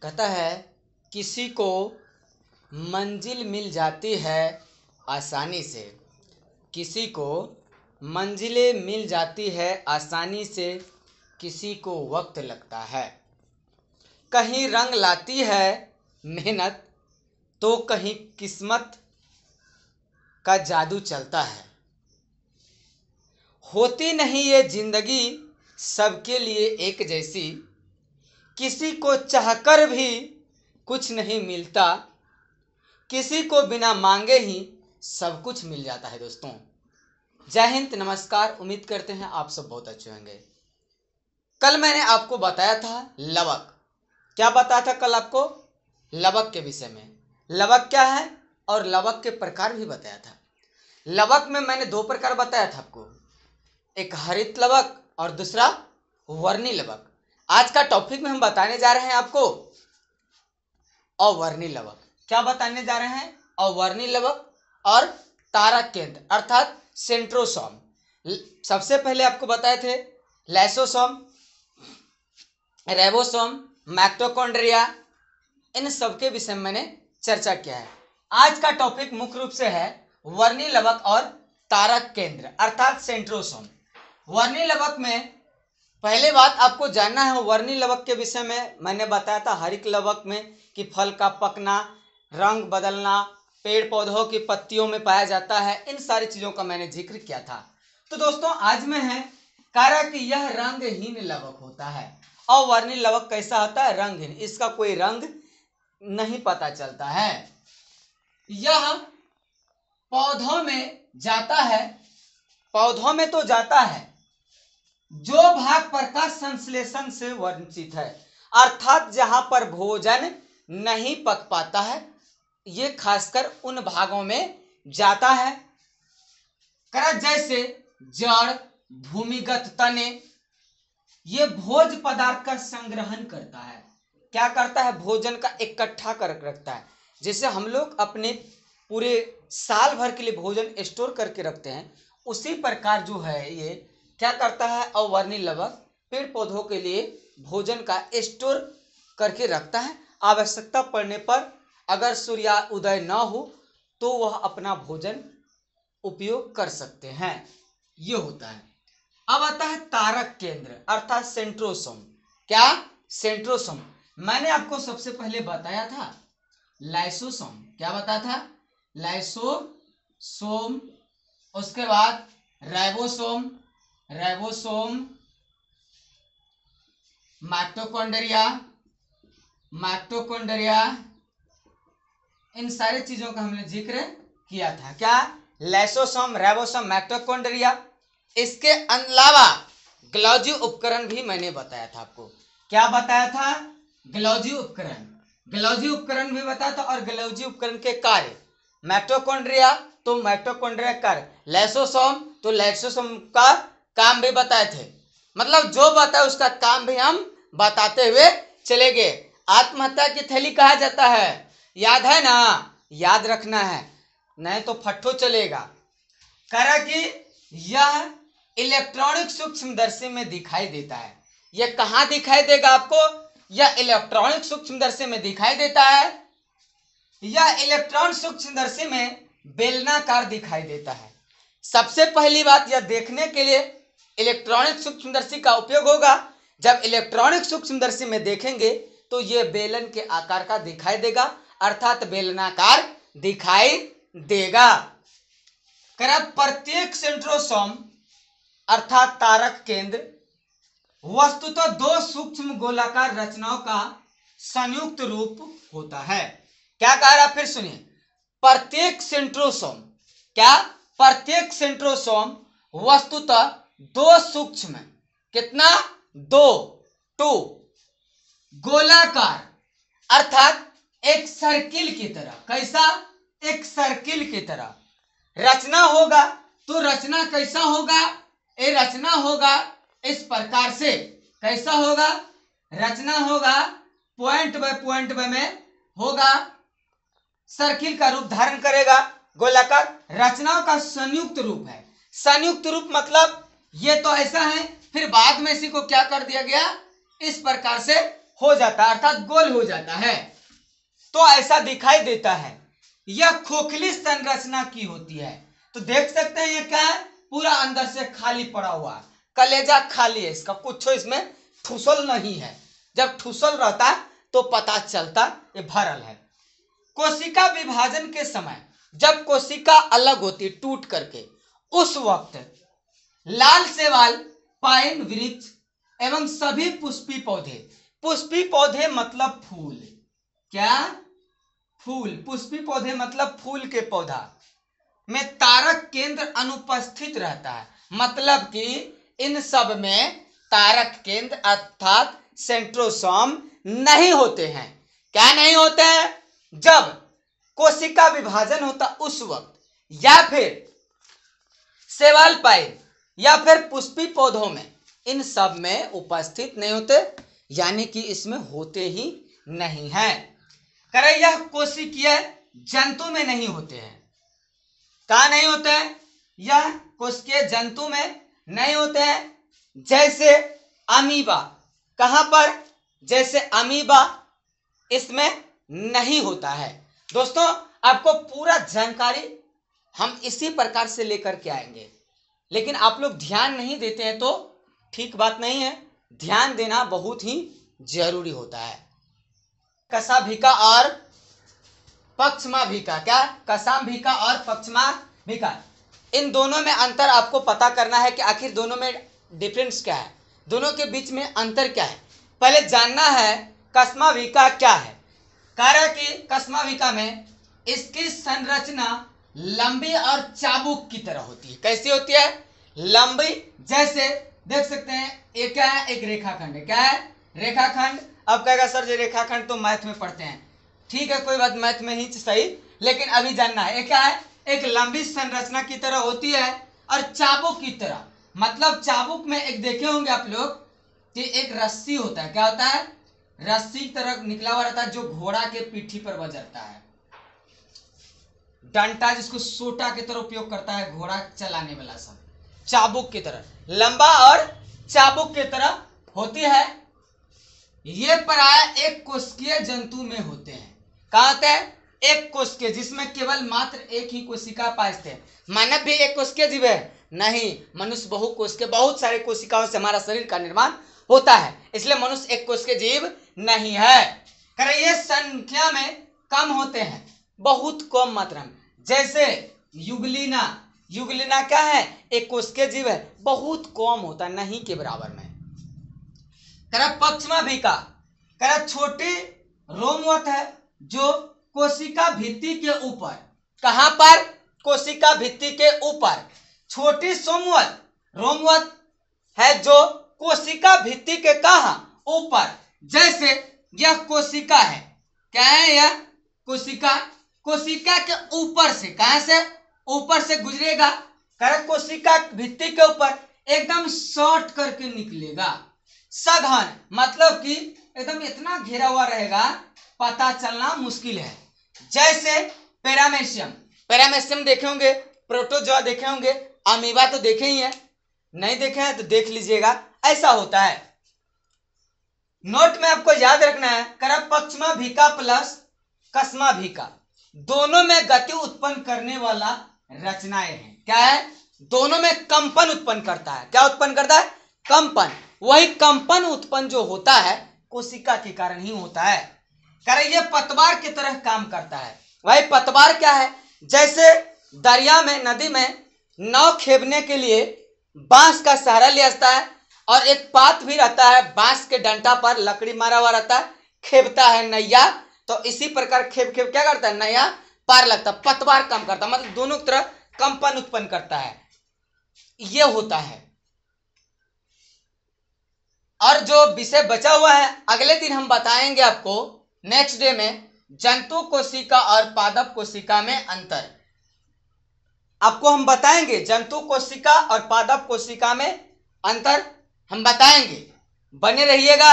कहता है किसी को मंजिल मिल जाती है आसानी से, किसी को मंजिलें मिल जाती है आसानी से, किसी को वक्त लगता है। कहीं रंग लाती है मेहनत तो कहीं किस्मत का जादू चलता है। होती नहीं ये जिंदगी सबके लिए एक जैसी, किसी को चाहकर भी कुछ नहीं मिलता, किसी को बिना मांगे ही सब कुछ मिल जाता है। दोस्तों जय हिंद, नमस्कार। उम्मीद करते हैं आप सब बहुत अच्छे होंगे। कल मैंने आपको बताया था लवक। क्या बताया था कल आपको? लवक के विषय में। लवक क्या है और लवक के प्रकार भी बताया था। लवक में मैंने दो प्रकार बताया था आपको, एक हरित लवक और दूसरा वर्णी लवक। आज का टॉपिक में हम बताने जा रहे हैं आपको अवर्णी लवक। क्या बताने जा रहे हैं? अवर्णी लवक और तारक केंद्र अर्थात सेंट्रोसोम। सबसे पहले आपको बताए थे लाइसोसोम, राइबोसोम, माइटोकॉन्ड्रिया, इन सबके विषय में मैंने चर्चा किया है। आज का टॉपिक मुख्य रूप से है वर्णी लवक और तारक केंद्र अर्थात सेंट्रोसोम। वर्णी लवक में पहले बात आपको जानना है, वर्णी लवक के विषय में मैंने बताया था हरित लवक में कि फल का पकना, रंग बदलना, पेड़ पौधों की पत्तियों में पाया जाता है। इन सारी चीजों का मैंने जिक्र किया था। तो दोस्तों आज में है कारण कि यह रंगहीन लवक होता है। और वर्णी लवक कैसा होता है? रंगहीन, इसका कोई रंग नहीं पता चलता है। यह पौधों में जाता है, पौधों में तो जाता है जो भाग प्रकाश संश्लेषण से वंचित है, अर्थात जहां पर भोजन नहीं पक पाता है, ये खासकर उन भागों में जाता है। जैसे जड़, भूमिगत तने, ये भोज पदार्थ का संग्रहण करता है। क्या करता है? भोजन का इकट्ठा कर रखता है। जैसे हम लोग अपने पूरे साल भर के लिए भोजन स्टोर करके रखते हैं, उसी प्रकार जो है ये क्या करता है? अवर्णी लवक पेड़ पौधों के लिए भोजन का स्टोर करके रखता है। आवश्यकता पड़ने पर अगर सूर्योदय न हो तो वह अपना भोजन उपयोग कर सकते हैं। ये होता है। अब आता है तारक केंद्र अर्थात सेंट्रोसोम। क्या? सेंट्रोसोम। मैंने आपको सबसे पहले बताया था लाइसोसोम। क्या बताया था? लाइसोसोम, उसके बाद राइबोसोम, राइबोसोम, माइटोकॉन्ड्रिया, माइटोकॉन्ड्रिया, इन सारी चीजों का हमने जिक्र किया था। क्या? Lysosome, ribosome, mitochondria. इसके अलावा ग्लॉजी उपकरण भी मैंने बताया था आपको। क्या बताया था? ग्लॉजी उपकरण। ग्लॉजी उपकरण भी बताया था और ग्लॉजी उपकरण के कार्य। माइटोकॉन्ड्रिया तो माइटोकॉन्ड्रिया कार्य, लाइसोसोम तो लाइसोसोम का काम भी बताए थे। मतलब जो बताया उसका काम भी हम बताते हुए चले गए। आत्महत्या की थैली कहा जाता है, याद है ना? याद रखना है, नहीं तो फट्टो चलेगा। करा कि यह इलेक्ट्रॉनिक सूक्ष्मदर्शी में दिखाई देता है। यह कहाँ दिखाई देगा आपको? यह इलेक्ट्रॉनिक सूक्ष्मदर्शी में दिखाई देता है। यह इलेक्ट्रॉन सूक्ष्मदर्शी में बेलनाकार दिखाई देता है। सबसे पहली बात, यह देखने के लिए इलेक्ट्रॉनिक सूक्ष्मदर्शी का उपयोग होगा। जब इलेक्ट्रॉनिक सूक्ष्मदर्शी में देखेंगे तो यह बेलन के आकार का दिखाई देगा अर्थात बेलनाकार दिखाई देगा। प्रत्येक सेंट्रोसोम अर्थात तारक केंद्र वस्तुतः दो सूक्ष्म गोलाकार रचनाओं का संयुक्त रूप होता है। क्या कह रहा? फिर सुनिए। प्रत्येक सेंट्रोसोम, क्या? प्रत्येक सेंट्रोसोम वस्तुतः दो सूक्ष्म, कितना? टू गोलाकार अर्थात एक सर्किल की तरह। कैसा? एक सर्किल की तरह रचना होगा। तो रचना कैसा होगा? ये रचना होगा इस प्रकार से। कैसा होगा? रचना होगा पॉइंट बाय में होगा, सर्किल का रूप धारण करेगा, गोलाकार। रचनाओं का संयुक्त रूप है। संयुक्त रूप मतलब ये तो ऐसा है, फिर बाद में इसी को क्या कर दिया गया? इस प्रकार से हो जाता है अर्थात गोल हो जाता है, तो ऐसा दिखाई देता है। यह खोखली संरचना की होती है। तो देख सकते हैं ये क्या है, पूरा अंदर से खाली पड़ा हुआ है, कलेजा खाली है, इसका कुछ इसमें ठुसल नहीं है। जब ठुसल रहता है तो पता चलता ये भरल है। कोशिका विभाजन के समय जब कोशिका अलग होती है टूट करके, उस वक्त लाल शैवाल, पाइन वृक्ष एवं सभी पुष्पी पौधे, पुष्पी पौधे मतलब फूल, क्या फूल, पुष्पी पौधे मतलब फूल के पौधा में तारक केंद्र अनुपस्थित रहता है। मतलब कि इन सब में तारक केंद्र अर्थात सेंट्रोसोम नहीं होते हैं। क्या नहीं होते हैं? जब कोशिका विभाजन होता उस वक्त, या फिर शैवाल पाइन या फिर पुष्पी पौधों में, इन सब में उपस्थित नहीं होते, यानी कि इसमें होते ही नहीं है। करें यह कोशिकीय जंतु में नहीं होते हैं। कहाँ नहीं होते हैं? यह कोशिकीय जंतु में नहीं होते हैं। जैसे अमीबा, कहां पर? जैसे अमीबा इसमें नहीं होता है। दोस्तों आपको पूरा जानकारी हम इसी प्रकार से लेकर के आएंगे, लेकिन आप लोग ध्यान नहीं देते हैं तो ठीक बात नहीं है। ध्यान देना बहुत ही जरूरी होता है। कशाभिका और पक्षमाभिका, क्या? कशाभिका और पक्षमाभिका, इन दोनों में अंतर आपको पता करना है कि आखिर दोनों में डिफरेंस क्या है, दोनों के बीच में अंतर क्या है। पहले जानना है कशाभिका क्या है। कह रहा है कि कशाभिका में इसकी संरचना लंबी और चाबुक की तरह होती है। कैसी होती है? लंबी। जैसे देख सकते हैं ये क्या है, एक रेखाखंड है। क्या है? रेखाखंड। अब कहेगा सर जी रेखाखंड तो मैथ में पढ़ते हैं, ठीक है कोई बात, मैथ में ही सही, लेकिन अभी जानना है ये क्या है। एक लंबी संरचना की तरह होती है और चाबुक की तरह, मतलब चाबुक में एक देखे होंगे आप लोग कि एक रस्सी होता है। क्या होता है? रस्सी की तरह निकला हुआ रहता है जो घोड़ा के पीठी पर बजरता है। डंटा जिसको सोटा की तरह उपयोग करता है घोड़ा चलाने वाला सब, चाबुक की तरह लंबा और चाबुक की तरह होती है। ये प्राय एक कोशिकीय जंतु में होते हैं। कहाँ होते हैं? एक कोशिकीय, जिसमें केवल मात्र एक ही कोशिका पाते हैं। मानव भी एक कोशिकीय जीव है? नहीं, मनुष्य बहुकोशिकीय, बहुत सारे कोशिकाओं से हमारा शरीर का निर्माण होता है, इसलिए मनुष्य एक कोशिकीय जीव नहीं है। करें ये संख्या में कम होते हैं, बहुत कम मात्रा में। जैसे युगलिना, युगलिना क्या है? एक कोशिकीय जीव है, बहुत कम होता है, नहीं के बराबर में। करा पक्षमाभिका, करा छोटी रोमवत है जो कोशिका भित्ति के ऊपर, कहां पर? कोशिका भित्ति के ऊपर। छोटी सोमवत रोमवत है जो कोशिका भित्ति के कहां? ऊपर। जैसे यह कोशिका है, क्या है यह? कोशिका, कोशिका के ऊपर से, कहां से? ऊपर से गुजरेगा, कर कोशिका भित्ति के ऊपर एकदम शॉर्ट करके निकलेगा। सघन मतलब कि एकदम इतना घेरा हुआ रहेगा, पता चलना मुश्किल है। जैसे पैरामेशियम, पैरामेशियम देखे होंगे, प्रोटोजोआ देखे होंगे, अमीबा तो देखे ही है, नहीं देखे हैं तो देख लीजिएगा, ऐसा होता है। नोट में आपको याद रखना है, करा पक्षमाभिका प्लस कशाभिका, दोनों में गति उत्पन्न करने वाला रचनाएं हैं। क्या है? दोनों में कंपन उत्पन्न करता है। क्या उत्पन्न करता है? कंपन। वही कंपन उत्पन्न जो होता है कोशिका के कारण ही होता है। करें ये पतवार की तरह काम करता है। वही पतवार क्या है? जैसे दरिया में, नदी में नाव खेवने के लिए बांस का सहारा लिया जाता है और एक पात भी रहता है, बांस के डंटा पर लकड़ी मारा हुआ रहता है, खेवता है नैया, तो इसी प्रकार खेव खेव क्या करता है? नैया पार लगता है। पतवार काम करता है, मतलब दोनों तरह कंपन उत्पन्न करता है, ये होता है। और जो विषय बचा हुआ है अगले दिन हम बताएंगे आपको, नेक्स्ट डे में, जंतु कोशिका और पादप कोशिका में अंतर आपको हम बताएंगे। जंतु कोशिका और पादप कोशिका में अंतर हम बताएंगे। बने रहिएगा।